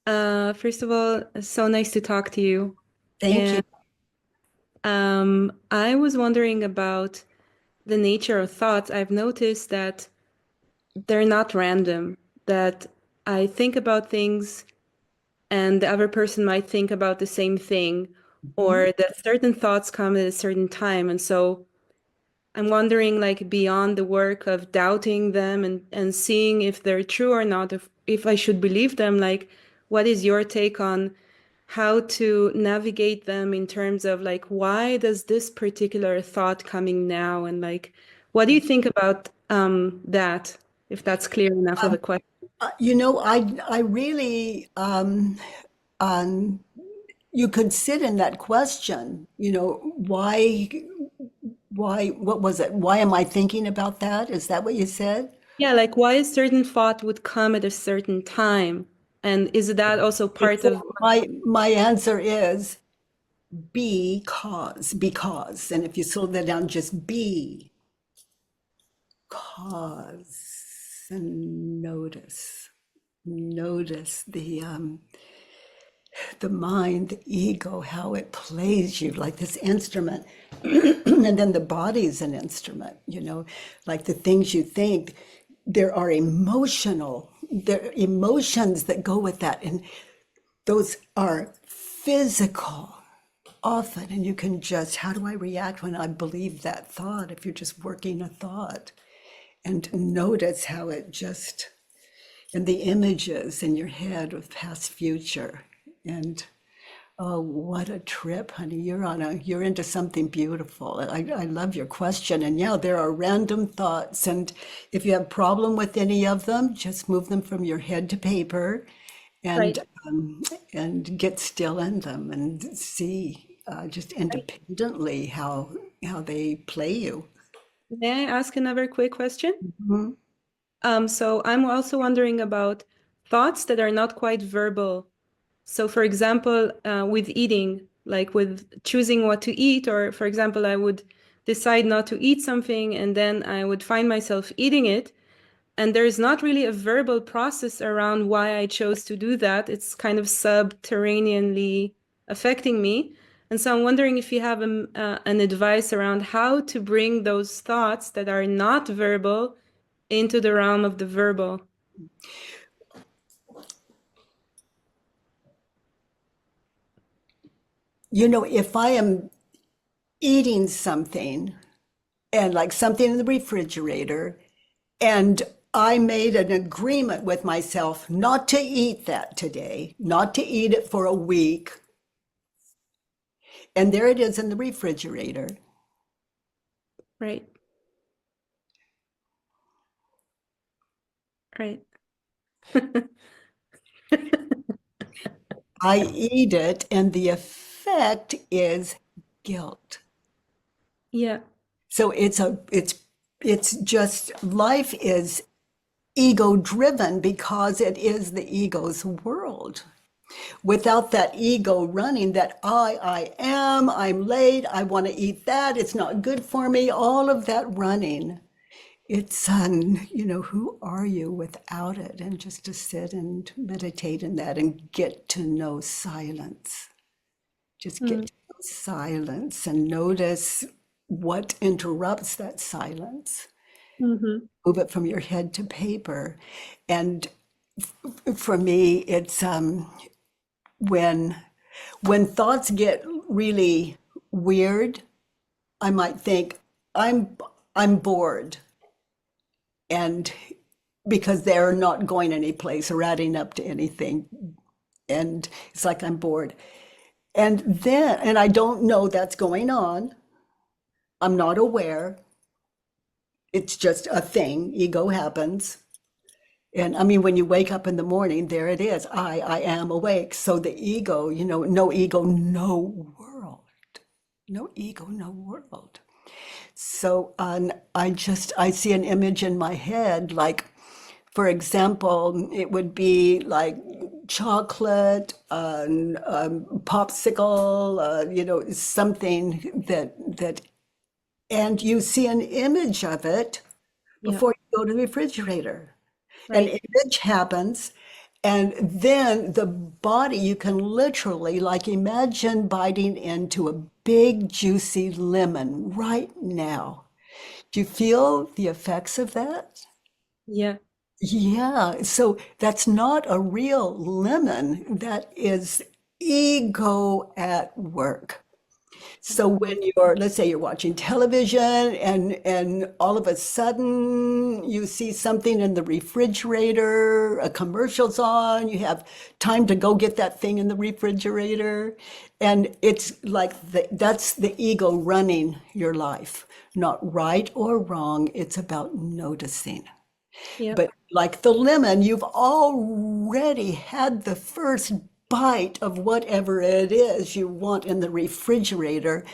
First of all, so nice to talk to you. Thank you. And I was wondering about the nature of thoughts. I've noticed that they're not random, that I think about things and the other person might think about the same thing, Mhm. or that certain thoughts come at a certain time. And so I'm wondering, like, beyond the work of doubting them and seeing if they're true or not, if I should believe them, like, what is your take on how to navigate them in terms of like why does this particular thought coming now and like what do you think about that, if that's clear enough of a Um, question? I really, um, you could sit in that question, what was it? Why am I thinking about that? Is that what you said? Yeah, like why a certain thought would come at a certain time, and is that also part Before of my answer is because, and if you slow that down, just be, cause, and notice the mind, the ego, how it plays you like this instrument. And then the body's an instrument, like the things you think, there are emotions that go with that. And those are physical often. And you can just, how do I react when I believe that thought? If you're just working a thought and notice how it just, and the images in your head of past, future. And oh, what a trip, honey. You're into something beautiful. I love your question. And yeah, there are random thoughts. And if you have problem with any of them, just move them from your head to paper and right, um, and get still in them and see just right. independently how they play you. May I ask another quick question? Mhm. So I'm also wondering about thoughts that are not quite verbal. So, for example, with eating, like with choosing what to eat, or for example, I would decide not to eat something and then I would find myself eating it. And there's not really a verbal process around why I chose to do that. It's kind of subterraneanly affecting me. And so I'm wondering if you have an advice around how to bring those thoughts that are not verbal into the realm of the verbal. If I am eating something and like something in the refrigerator, and I made an agreement with myself not to eat that today, not to eat it for a week. And there it is in the refrigerator. Right, right. I eat it, and the effect is guilt. Yeah. So it's just life is ego driven because it is the ego's world. Without that ego running, that I'm late, I want to eat that, it's not good for me, all of that running. It's who are you without it? And just to sit and meditate in that and get to know silence. Just get Mm. to know silence and notice what interrupts that silence. Mm-hmm. Move it from your head to paper. And for me, it's when when thoughts get really weird, I might think I'm I'm bored, and because they're not going anyplace or adding up to anything, and it's like I'm bored. And I don't know that's going on. I'm not aware. It's just a thing. Ego happens. And I mean, when you wake up in the morning, there it is. I am awake. So the ego, no ego, no world. No ego, no world. So I see an image in my head, like, for example, it would be like chocolate, popsicle, something that, and you see an image of it Yeah. before you go to the refrigerator. An Right. image happens, And then the body, you can literally, like, imagine biting into a big, juicy lemon right now. Do you feel the effects of that? Yeah. Yeah, so that's not a real lemon. That is ego at work. So when you're, let's say you're watching television and all of a sudden you see something in the refrigerator, a commercial's on, you have time to go get that thing in the refrigerator, and it's like that's the ego running your life. Not right or wrong, it's about noticing. Yeah. But like the lemon, you've already had the first bite of whatever it is you want in the refrigerator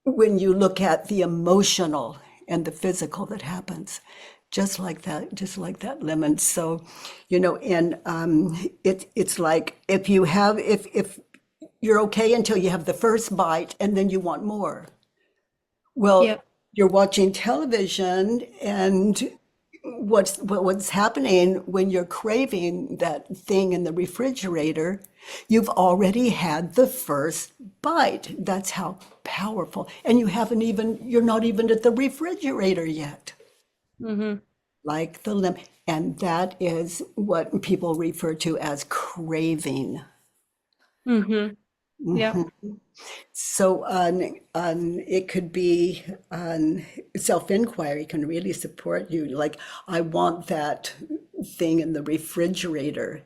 when you look at the emotional and the physical that happens. Just like that lemon. So, and it's like if you're okay until you have the first bite and then you want more. Well, Yeah. you're watching television, and what's happening when you're craving that thing in the refrigerator, you've already had the first bite. That's how powerful. And you're not even at the refrigerator yet, Mm-hmm. like the limb. And that is what people refer to as craving. Mm-hmm. Yeah. So it could be self-inquiry can really support you. Like, I want that thing in the refrigerator.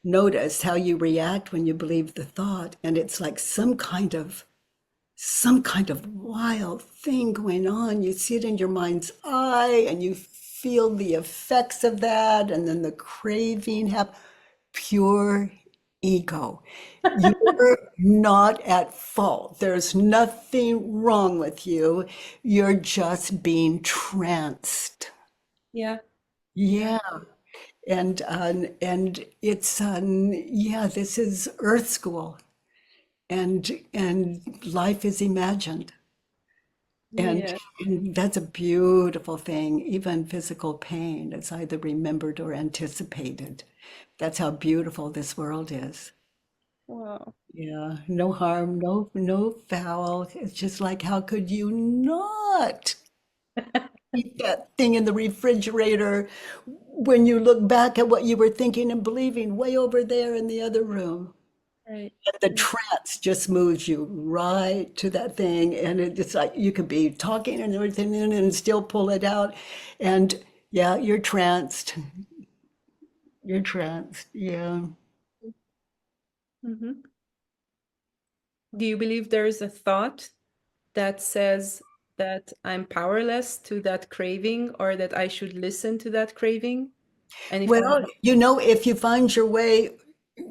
Notice how you react when you believe the thought, and it's like some kind of wild thing going on. You see it in your mind's eye, and you feel the effects of that, and then the craving have pure ego. You're not at fault. There's nothing wrong with you. You're just being tranced. Yeah. Yeah. Yeah. And it's yeah, this is Earth School, and life is imagined. And, Yeah. and that's a beautiful thing. Even physical pain is either remembered or anticipated. That's how beautiful this world is. Wow. Yeah, no harm, no foul. It's just like, how could you not eat that thing in the refrigerator when you look back at what you were thinking and believing way over there in the other room? Right. The Yeah. trance just moves you right to that thing, and it's like you could be talking and everything and still pull it out, and yeah, you're tranced. You're tranced. Yeah. Mm-hmm. Do you believe there is a thought that says that I'm powerless to that craving or that I should listen to that craving? And if Well, if you find your way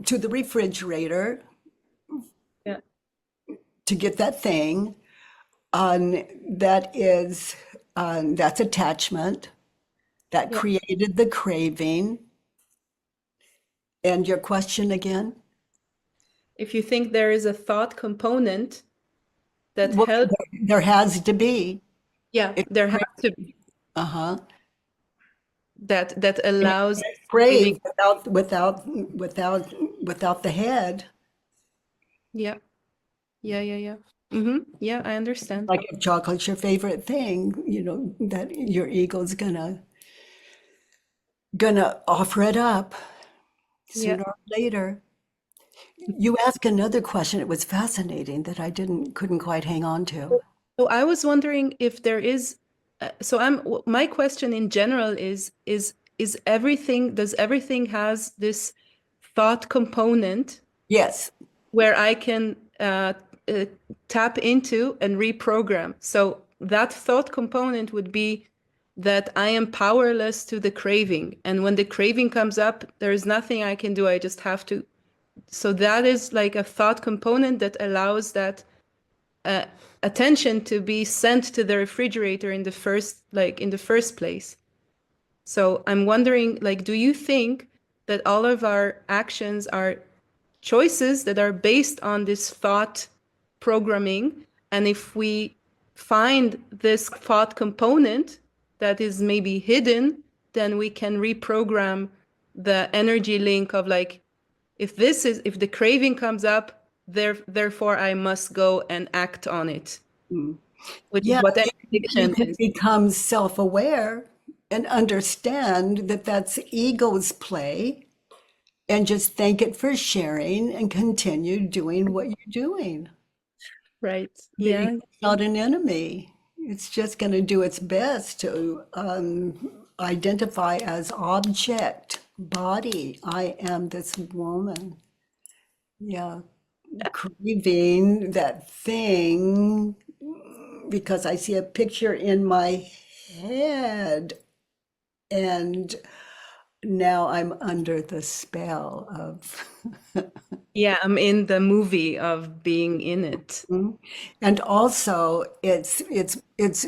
to the refrigerator yeah, to get that thing, that is that's attachment that yeah. created the craving. And your question again? If you think there is a thought component that Well, helps, there has to be. yeah, It, there has to be uh-huh. that And you allows can't craving. crave without the head. Yeah, yeah, yeah, yeah. Mm-hmm. Yeah, I understand. Like, if chocolate's your favorite thing, that your ego's gonna offer it up Yeah. sooner or later. You asked another question. It was fascinating that I couldn't quite hang on to. So I was wondering if there is, my question in general is everything, does everything has this thought component Yes. where I can uh, tap into and reprogram? So that thought component would be that I am powerless to the craving. And when the craving comes up, there is nothing I can do. I just have to. So that is like a thought component that allows that uh, attention to be sent to the refrigerator in the first place. So I'm wondering, like, do you think that all of our actions are choices that are based on this thought programming? And if we find this thought component that is maybe hidden, then we can reprogram the energy link of like, if the craving comes up, therefore I must go and act on it, which is Yeah, what you addiction can is. become self-aware and understand that that's ego's play and just thank it for sharing and continue doing what you're doing. Right. The Yeah. ego's not an enemy. It's just going to do its best to identify as object, body. I am this woman. Yeah, craving that thing because I see a picture in my head and now I'm under the spell of. Yeah, I'm in the movie of being in it. And also it's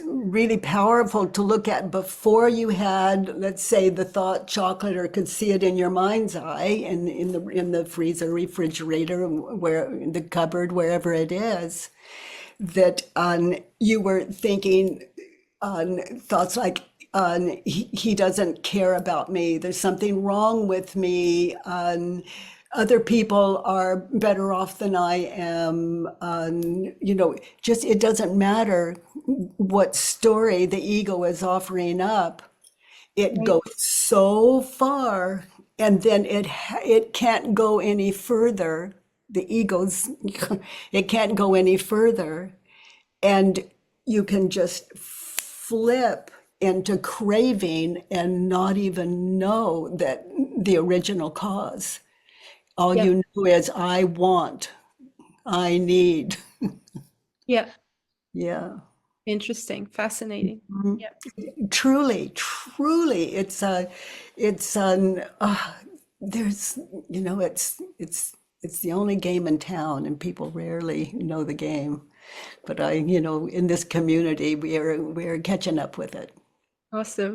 really powerful to look at before you had, let's say, the thought chocolate or could see it in your mind's eye and in the freezer, refrigerator, where in the cupboard, wherever it is, that you were thinking on thoughts like he doesn't care about me, there's something wrong with me, other people are better off than I am, just it doesn't matter what story the ego is offering up, it Right. goes so far and then it can't go any further, the ego's it can't go any further, and you can just flip into craving and not even know that the original cause. All Yep. you know is, I want, I need. Yeah. Yeah. Interesting. Fascinating. Yeah. Truly, truly, it's an, there's, it's the only game in town and people rarely know the game. But in this community, we're catching up with it. Awesome.